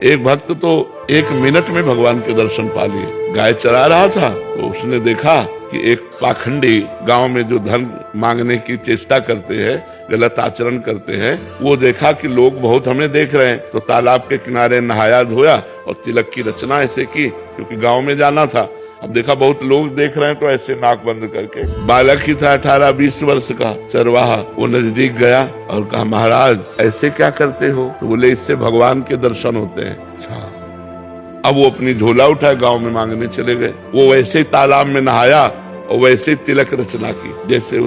एक भक्त तो 1 मिनट में भगवान के दर्शन पा लिए। गाय चरा रहा था तो उसने देखा कि एक पाखंडी गांव में जो धन मांगने की चेष्टा करते हैं, गलत आचरण करते हैं, वो देखा कि लोग बहुत हमें देख रहे हैं, तो तालाब के किनारे नहाया धोया और तिलक की रचना ऐसे की, क्योंकि गांव में जाना था। अब देखा बहुत लोग देख रहे हैं तो ऐसे नाक बंद करके, बालक ही था 18-20 वर्ष का चरवाहा, वो नजदीक गया और कहा, महाराज ऐसे क्या करते हो? तो बोले, इससे भगवान के दर्शन होते हैं। अच्छा। अब वो अपनी झोला उठाए गांव में मांगने चले गए। वो वैसे ही तालाब में नहाया और वैसे ही तिलक रचना की जैसे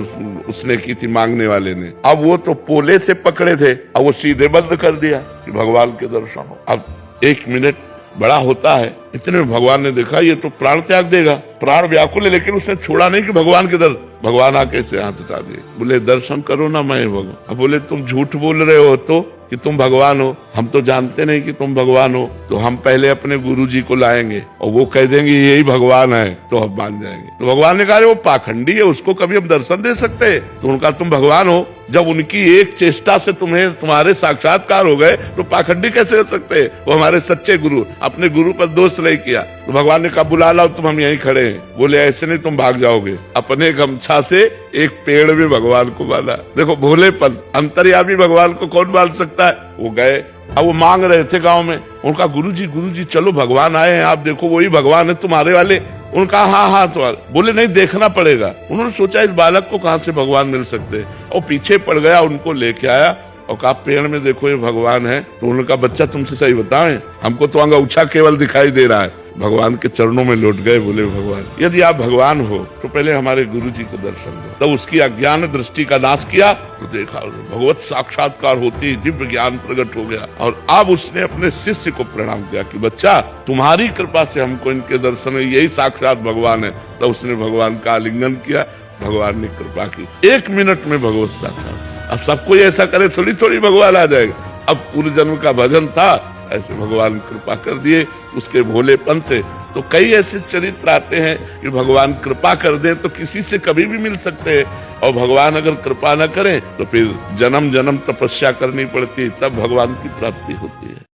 उसने की थी मांगने वाले ने। अब वो तो पोले से पकड़े थे, अब वो सीधे बंद कर दिया कि भगवान के दर्शन हो। अब 1 मिनट बड़ा होता है, इतने में भगवान ने देखा ये तो प्राण त्याग देगा, प्राण व्याकुल है, लेकिन उसने छोड़ा नहीं कि भगवान के भगवान आके ऐसे हाथ उठा दिए, बोले दर्शन करो ना मैं भगवान। अब बोले तुम झूठ बोल रहे हो तो कि तुम भगवान हो, हम तो जानते नहीं कि तुम भगवान हो, तो हम पहले अपने गुरुजी को लाएंगे और वो कह देंगे यही भगवान है तो हम मान जाएंगे। तो भगवान ने कहा वो पाखंडी है, उसको कभी हम दर्शन दे सकते हैं? तो उनका तुम भगवान हो, जब उनकी एक चेष्टा से तुम्हारे साक्षात्कार हो गए तो पाखंडी कैसे हो सकते हैं? वो हमारे सच्चे गुरु, अपने गुरु पर दोष नहीं किया। तो भगवान ने कहा बुला लाओ, तुम हम यहीं खड़े हैं। बोले ऐसे नहीं, तुम भाग जाओगे। अपने गमछा से एक पेड़ में भगवान को बांधा। देखो भोलेपन, अंतर्यामी भगवान को कौन बांध सकता है? वो गए, अब वो मांग रहे थे गांव में, उनका गुरुजी चलो भगवान आए हैं, आप देखो वही भगवान है तुम्हारे वाले। उनका हाँ तो बोले नहीं, देखना पड़ेगा। उन्होंने सोचा इस बालक को कहां से भगवान मिल सकते हैं, और पीछे पड़ गया, उनको लेके आया और कहा पेड़ में देखो ये भगवान है। तो उनका बच्चा तुमसे सही बताएं, हमको तो अंगूठा केवल दिखाई दे रहा है। भगवान के चरणों में लौट गए, बोले भगवान यदि आप भगवान हो तो पहले हमारे गुरुजी को दर्शन दो। तब उसकी अज्ञान दृष्टि का नाश किया तो देखा भगवत साक्षात्कार होती, दिव्य ज्ञान प्रकट हो गया। और अब उसने अपने शिष्य को प्रणाम किया कि बच्चा तुम्हारी कृपा से हमको इनके दर्शन में, यही साक्षात भगवान है। तो उसने भगवान का आलिंगन किया, भगवान ने कृपा की, 1 मिनट में भगवत साक्षात। अब सब कोई ऐसा करे थोड़ी भगवान आ जाएगा। अब पूर्व जन्म का भजन था, ऐसे भगवान कृपा कर दिए उसके भोलेपन से। तो कई ऐसे चरित्र आते हैं कि भगवान कृपा कर दें तो किसी से कभी भी मिल सकते हैं, और भगवान अगर कृपा न करें तो फिर जन्म जन्म तपस्या करनी पड़ती है, तब भगवान की प्राप्ति होती है।